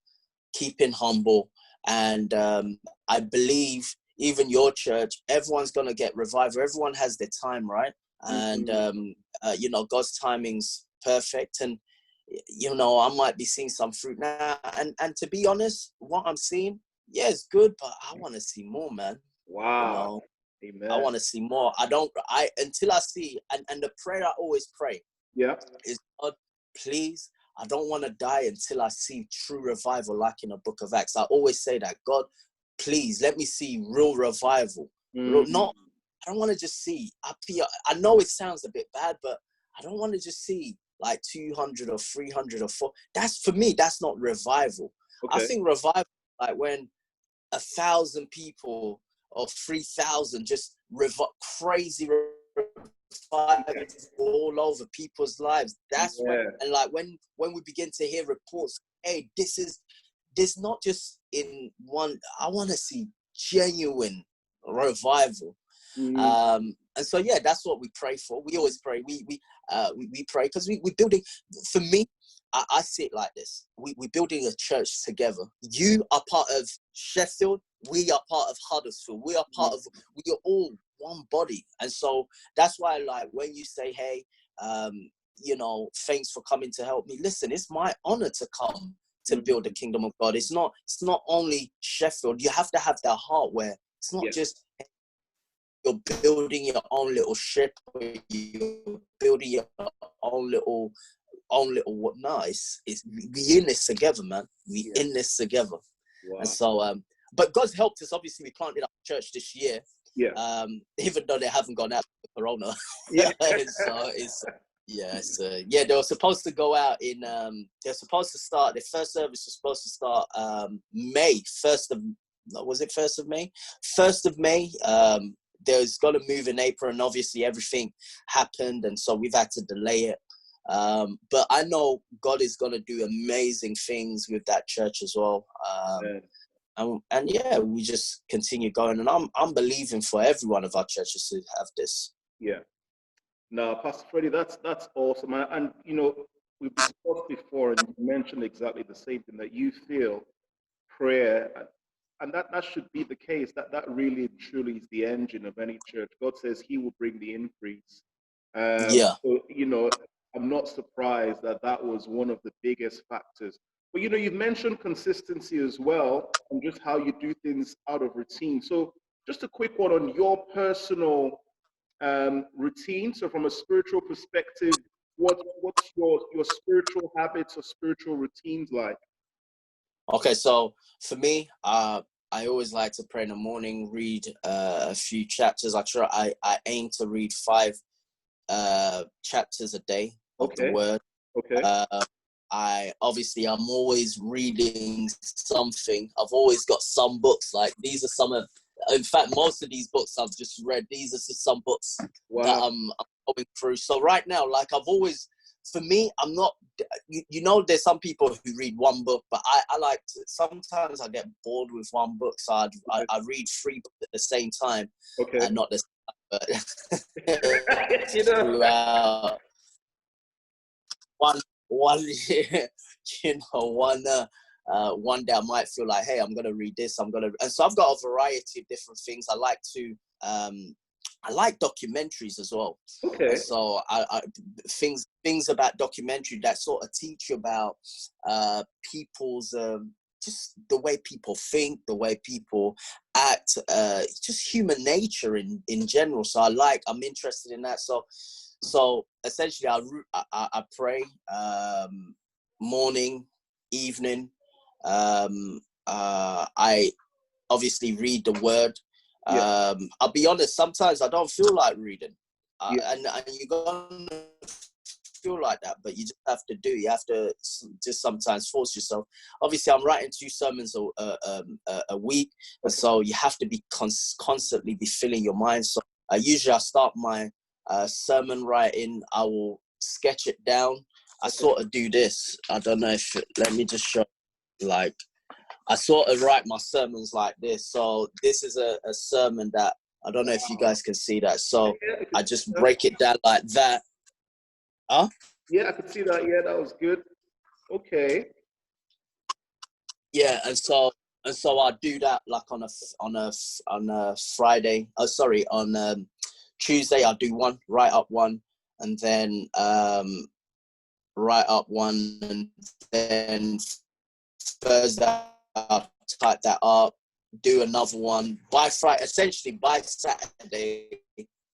keeping humble. And I believe even your church, everyone's going to get revival. Everyone has their time, right? And, God's timing's perfect. And, I might be seeing some fruit now. And to be honest, what I'm seeing, it's good, but I want to see more, man. Wow. Amen. I want to see more. Until I see, and the prayer I always pray is, God, please, I don't want to die until I see true revival, like in the book of Acts. I always say that, God, please let me see real revival. I don't want to just see, I know it sounds a bit bad, but I don't want to just see like 200 or 300 or 4. That's, for me, that's not revival. I think revival, like when 1,000 people or 3,000 just crazy all over people's lives. That's when, and like when we begin to hear reports, hey, this not just in one. I want to see genuine revival. And so that's what we pray for. We always pray. We pray because we're building. For me, I see it like this. We're building a church together. You are part of Sheffield. we are part of Huddersfield. We are all one body. And so that's why, like, when you say, hey, you know, thanks for coming to help me. Listen, it's my honor to come to build the kingdom of God. It's not only Sheffield. You have to have that heart where it's not just you're building your own little ship, or you're building your own little what. No, it's we in this together, man. We in this together. Wow. And so but God's helped us. Obviously, we planted our church this year. Yeah. Even though they haven't gone out with Corona. Yeah. So it's they were supposed to go out in they're supposed to start, the first service was supposed to start May 1st of May. 1st of May. There's got to move in April, and obviously everything happened, and so we've had to delay it. But I know God is going to do amazing things with that church as well. And we just continue going, and I'm believing for every one of our churches to have this. Yeah. No, Pastor Freddie, that's awesome. And you know, we've discussed before, and you mentioned exactly the same thing, that you feel prayer, and that should be the case. That really and truly is the engine of any church. God says He will bring the increase. So, you know, I'm not surprised that was one of the biggest factors. But, you know, you've mentioned consistency as well, and just how you do things out of routine. So just a quick one on your personal routine. So from a spiritual perspective, what's your spiritual habits or spiritual routines like? Okay, so for me, I always like to pray in the morning, read a few chapters. I aim to read 5 chapters a day of the Word. Okay. I'm always reading something. I've always got some books. Like, these are some of, in fact, most of these books I've just read. These are just some books that I'm going through. So right now, like, I've always, for me, I'm not, you know, there's some people who read one book, but I like to, sometimes I get bored with one book. So I read 3 books at the same time. Okay. And not the same, but you know, throughout one one day I might feel like, hey, I'm gonna read this. And so I've got a variety of different things. I like documentaries as well. Okay. And so I things about documentary that sort of teach you about people's just the way people think, the way people act, just human nature in general. So I'm interested in that. So essentially, I pray morning, evening. I obviously read the Word. I'll be honest, sometimes I don't feel like reading. And you're going to feel like that, but you just have to do. You have to just sometimes force yourself. Obviously, I'm writing 2 sermons a week, and so you have to be constantly be filling your mind. So usually I start my sermon writing. I will sketch it down. I sort of do this. I don't know if, let me just show, like, I sort of write my sermons like this. So this is a sermon that, I don't know if you guys can see that. So I just break it down like that. Huh? Yeah, I could see that. Yeah, that was good. Okay. Yeah, and so I do that like on a Friday. On Tuesday I'll do one, write up one, and then write up one, and then Thursday I'll type that up, do another one. By Friday, essentially by Saturday,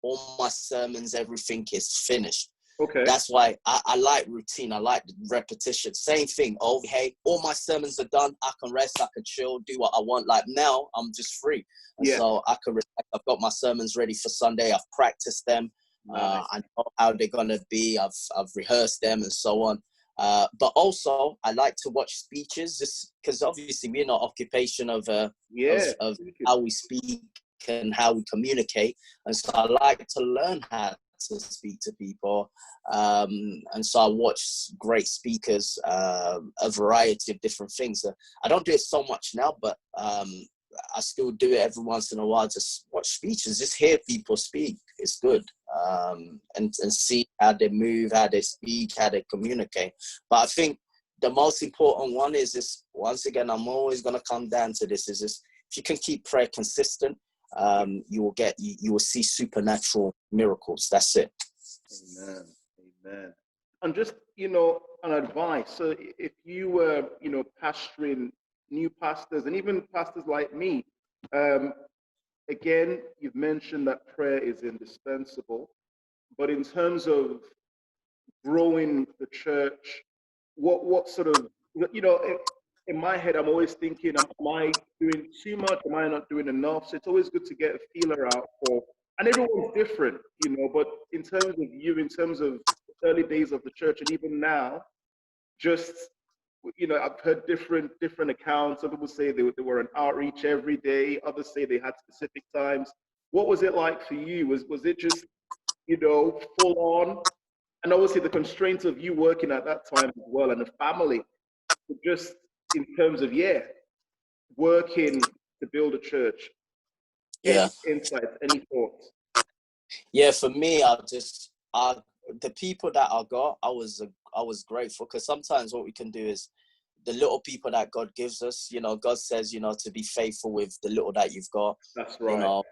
all my sermons, everything is finished. Okay. That's why I like routine. I like repetition. Same thing. Oh, hey, all my sermons are done. I can rest. I can chill. Do what I want. Like now, I'm just free. And so I can. I've got my sermons ready for Sunday. I've practiced them. Nice. I know how they're gonna be. I've rehearsed them and so on. But also, I like to watch speeches, just because obviously we're in an occupation of how we speak and how we communicate, and so I like to learn how to speak to people, and so I watch great speakers, a variety of different things. I don't do it so much now, but I still do it every once in a while. Just watch speeches, just hear people speak. It's good, and see how they move, how they speak, how they communicate. But I think the most important one is this. Once again, I'm always going to come down to this: is this: if you can keep prayer consistent, you will see supernatural miracles. That's it. Amen. Amen. And just, an advice. So if you were, pastoring new pastors and even pastors like me, again, you've mentioned that prayer is indispensable. But in terms of growing the church, what sort of, in my head, I'm always thinking, am I doing too much? Am I not doing enough? So it's always good to get a feeler out for, and everyone's different, but in terms of you, in terms of the early days of the church, and even now, just, I've heard different accounts. Some people say they were an outreach every day. Others say they had specific times. What was it like for you? Was it just, full on? And obviously the constraints of you working at that time as well, and the family, just in terms of, working to build a church. Yeah. Any insights, any thoughts? Yeah, for me, the people that I got, I was grateful, because sometimes what we can do is the little people that God gives us, God says, to be faithful with the little that you've got. That's right.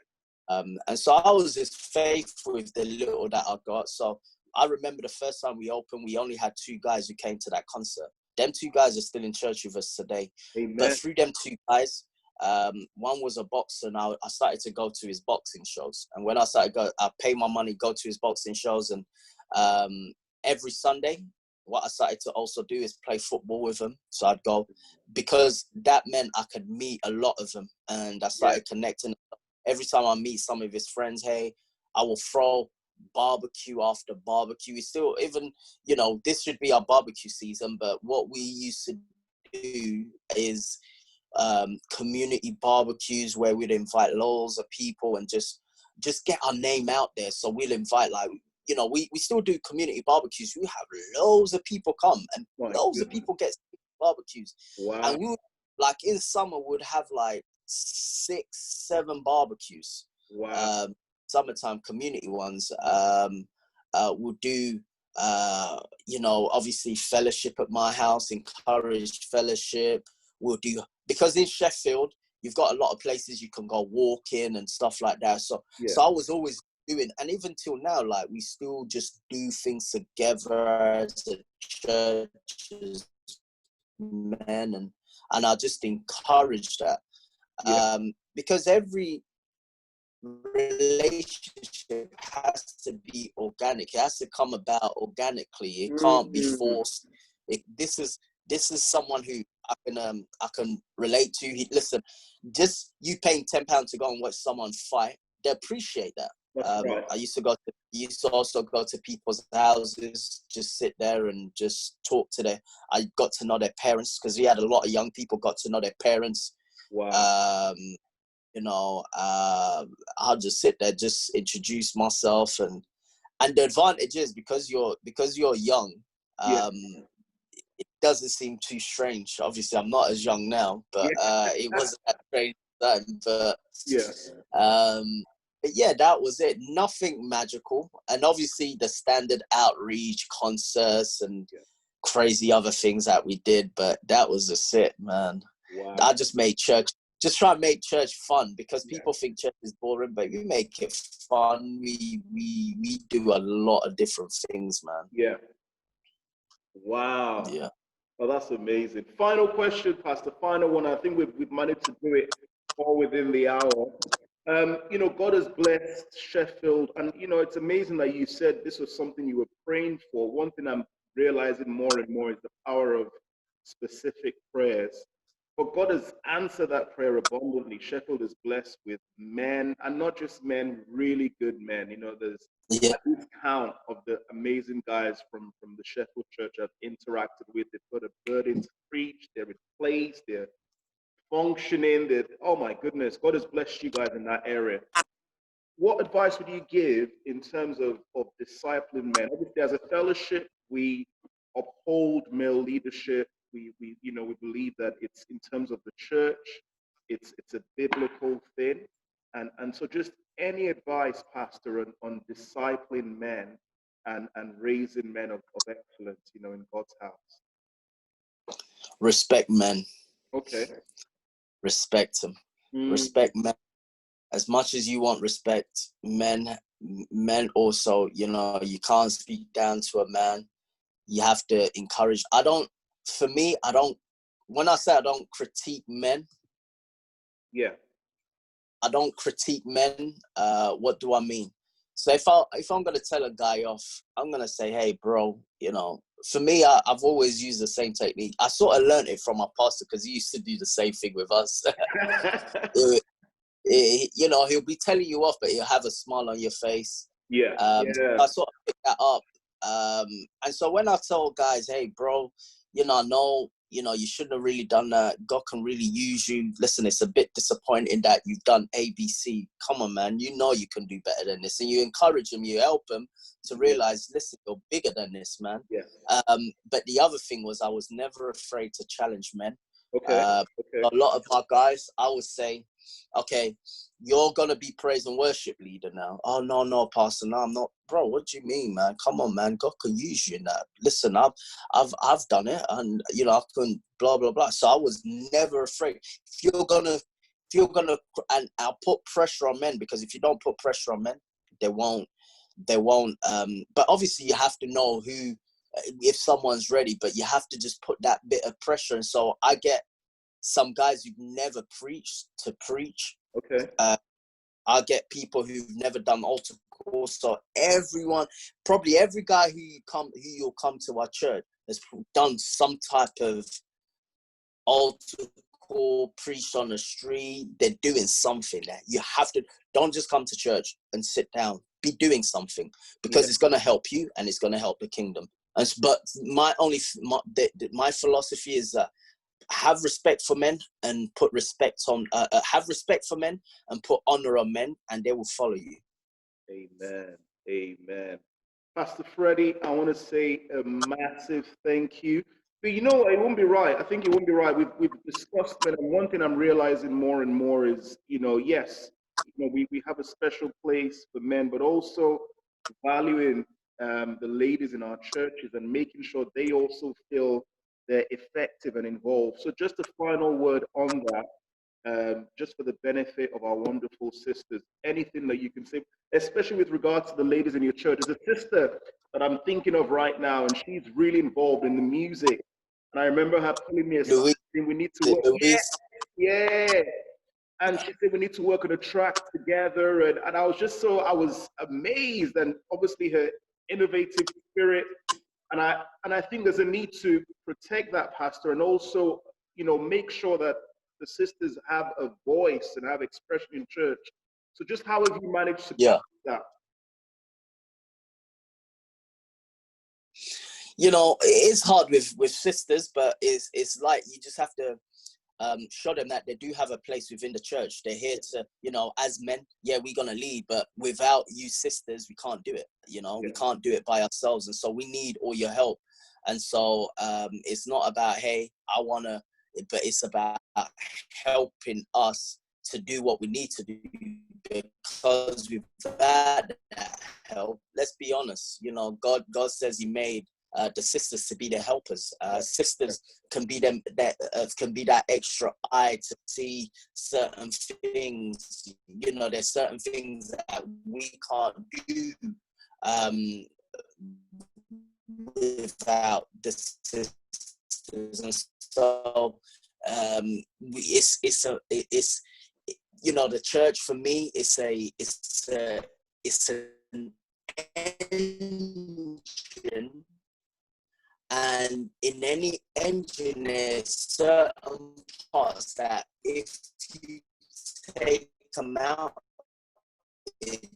And so I was just faithful with the little that I got. So I remember the first time we opened, we only had 2 guys who came to that concert. Them 2 guys are still in church with us today. Amen. But through them 2 guys, one was a boxer. Now I started to go to his boxing shows, and when I pay my money, go to his boxing shows, and every Sunday, what I started to also do is play football with him. So I'd go, because that meant I could meet a lot of them, and I started connecting. Every time I meet some of his friends, hey, I will throw barbecue after barbecue. We still, even, this should be our barbecue season, but what we used to do is community barbecues where we'd invite loads of people and just get our name out there. So we'll invite, like, we still do community barbecues. We have loads of people come, and loads of people get barbecues. Wow. And we would, like, in summer, would have like 6, 7 barbecues. Wow. Summertime community ones. We'll do, obviously fellowship at my house, encourage fellowship. We'll do, because in Sheffield, you've got a lot of places you can go walk in and stuff like that. So I was always doing, and even till now, like, we still just do things together as a church, as men, and I just encourage that. Because every relationship has to be organic. It has to come about organically. It can't be forced. This is someone who I can relate to. Listen, just you paying £10 to go and watch someone fight, they appreciate that. Right. I used to also go to people's houses, just sit there and just talk to them. I got to know their parents, because we had a lot of young people got to know their parents. Wow. I'll just sit there, just introduce myself, and the advantage is, because you're young, it doesn't seem too strange. Obviously, I'm not as young now, but it wasn't that strange then. But that was it. Nothing magical, and obviously the standard outreach concerts and crazy other things that we did, but that was just it, man. Wow. I just made church. Just try and make church fun, because people think church is boring, but we make it fun. We do a lot of different things, man. Yeah. Wow. Yeah. Oh, that's amazing. Final question, Pastor. Final one. I think we've managed to do it all within the hour. God has blessed Sheffield, and it's amazing that you said this was something you were praying for. One thing I'm realizing more and more is the power of specific prayers. But God has answered that prayer abundantly. Sheffield is blessed with men, and not just men, really good men. There's at least count of the amazing guys from the Sheffield church I've interacted with. They've got a burden to preach. They're in place. They're functioning. Oh my goodness, God has blessed you guys in that area. What advice would you give in terms of discipling men? Obviously, as a fellowship, we uphold male leadership. We believe that it's, in terms of the church, it's a biblical thing. And so just any advice, Pastor, on discipling men and raising men of excellence, in God's house. Respect men. Okay. Respect them. Mm. Respect men as much as you want respect. Men also, you know, you can't speak down to a man. You have to encourage. For me, when I say I don't critique men, Yeah. I don't critique men. What do I mean? So if I'm gonna tell a guy off, I'm gonna say, hey, bro, you know, for me, I've always used the same technique. I sort of learned it from my pastor because he used to do the same thing with us. You know, he'll be telling you off, but he'll have a smile on your face. Yeah. Yeah. I sort of picked that up. And so when I tell guys, hey, bro, you know, I know, you know, you shouldn't have really done that. God can really use you. Listen, it's a bit disappointing that you've done ABC. Come on, man. You know you can do better than this. And you encourage him, you help him to realize, listen, you're bigger than this, man. Yeah. But the other thing was I was never afraid to challenge men. Okay. Okay. A lot of my guys, I would say, okay, you're gonna be praise and worship leader now. Oh no, Pastor, no, I'm not. Bro, what do you mean, man? Come on, man. God can use you in that. Listen, I've done it, and you know I couldn't blah blah blah. So I was never afraid. If you're gonna, and I'll put pressure on men, because if you don't put pressure on men, they won't. But obviously you have to know who, if someone's ready. But you have to just put that bit of pressure. And so I get some guys who've never preached to preach. Okay. I get people who've never done altar calls. So probably every guy who you'll come to our church has done some type of altar call, preached on the street. They're doing something there. You have to, don't just come to church and sit down. Be doing something, because it's going to help you and it's going to help the kingdom. But my philosophy is that have respect for men and put respect on have respect for men and put honor on men, and they will follow you. Amen. Amen. Pastor Freddie, I want to say a massive thank you. But you know, it won't be right. I think it won't be right. We've discussed, man, and one thing I'm realizing more and more is, you know, yes, you know, we have a special place for men, but also valuing the ladies in our churches and making sure they also feel they're effective and involved. So just a final word on that, just for the benefit of our wonderful sisters. Anything that you can say, especially with regards to the ladies in your church. There's a sister that I'm thinking of right now, and she's really involved in the music. And I remember her pulling me aside saying, we need to work. Yeah. And she said, we need to work on a track together. And I was amazed. And obviously her innovative spirit. And I think there's a need to protect that, Pastor, and also, you know, make sure that the sisters have a voice and have expression in church. So just how have you managed to do that? You know, it is hard with sisters, but it's like you just have to show them that they do have a place within the church. They're here to, you know, as men, yeah, we're gonna lead, but without you sisters, we can't do it. You know, we can't do it by ourselves, and so we need all your help. And so it's not about, hey, I wanna, but it's about helping us to do what we need to do, because without that help, let's be honest, you know, God says he made the sisters to be the helpers. Sisters can be them that can be that extra eye to see certain things. You know, there's certain things that we can't do without the sisters, and so it's you know, the church for me it's an engine. And in any engine, there's certain parts that if you take them out, it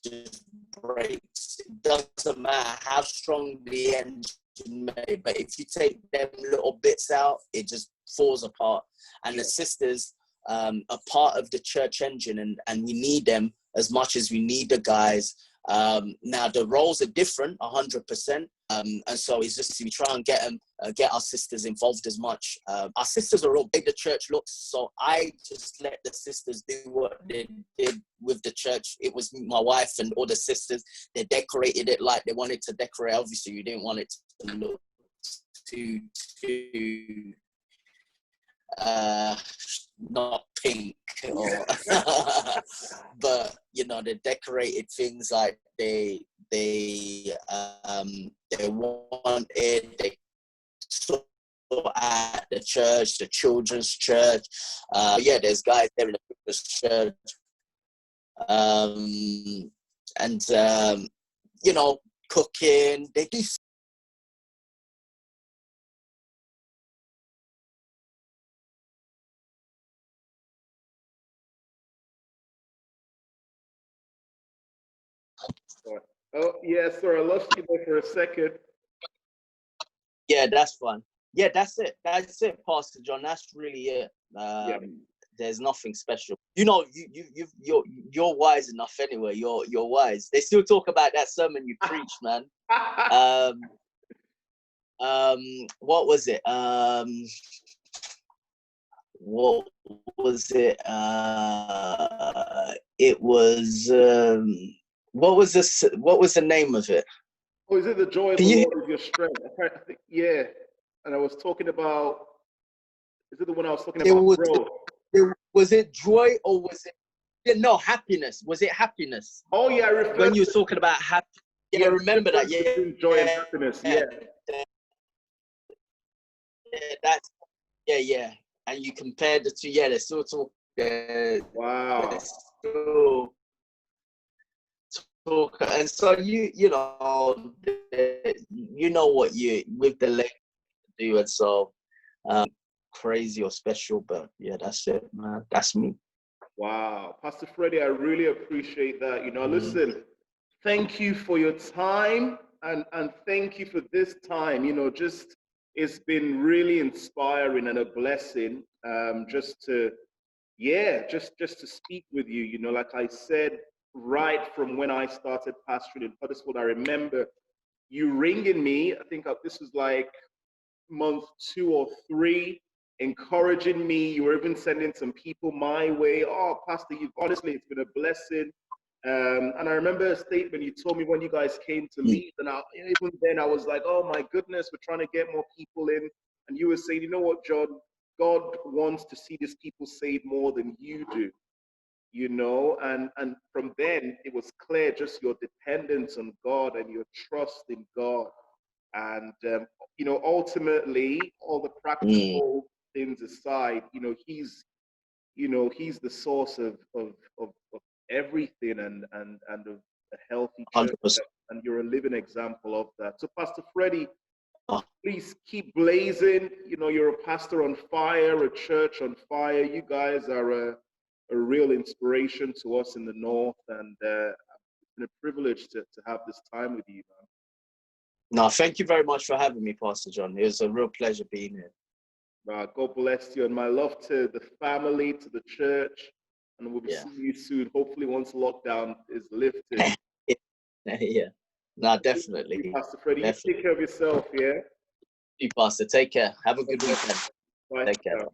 just breaks. It doesn't matter how strong the engine may, but if you take them little bits out, it just falls apart. And the sisters are part of the church engine, and we need them as much as we need the guys. Now the roles are different 100%, and so it's just we try and get our sisters involved as much. Our sisters are all big, the church looks, so I just let the sisters do what they did with the church. It was my wife and all the sisters, they decorated it like they wanted to decorate. Obviously you didn't want it to look too not pink, or but you know, the decorated things, like they wanted, they saw at the church, the children's church. Yeah, there's guys there in the church, and you know, cooking. They do. Oh, yeah, sorry, I lost you there for a second. Yeah, that's fun. Yeah, that's it. That's it, Pastor John. That's really it. Yeah. There's nothing special. You know, you're wise enough anyway. You're wise. They still talk about that sermon you preached, man. What was it? What was it? It was what was this? What was the name of it? Oh, is it the joy of the Lord is your strength? I think, yeah. And I was talking about. Is it the one I was talking about? Was it joy, or was it? No, happiness. Was it happiness? Oh yeah, I when you were talking about happiness. Yeah, remember that. Yeah, joy and happiness. Yeah. That's yeah. And you compared the two. Yeah, they're still talking. Wow. And so you know what you with the leg do, and so crazy or special, but yeah, that's it, man. That's me. Wow, Pastor Freddie, I really appreciate that. You know, listen, thank you for your time, and thank you for this time. You know, just it's been really inspiring and a blessing. Just to to speak with you. You know, like I said, right from when I started pastoring in Huddersfield, I remember you ringing me. I think this was like month 2 or 3, encouraging me. You were even sending some people my way. Oh, Pastor, honestly, it's been a blessing. And I remember a statement you told me when you guys came to lead, and even then I was like, oh my goodness, we're trying to get more people in. And you were saying, you know what, John, God wants to see these people saved more than you do. You know, and from then it was clear just your dependence on God and your trust in God. And you know, ultimately, all the practical things aside, you know, he's the source of everything, and of a healthy church, 100%. and you're a living example of that. So, Pastor Freddie, please keep blazing. You know, you're a pastor on fire, a church on fire. You guys are a real inspiration to us in the North, and it's been a privilege to have this time with you, man. No, thank you very much for having me, Pastor John. It was a real pleasure being here. God bless you, and my love to the family, to the church, and we'll be seeing you soon. Hopefully, once lockdown is lifted. Yeah, no, definitely. Pastor Freddie, you take care of yourself, yeah? You, Pastor. Take care. Have a good weekend. Bye. Take care.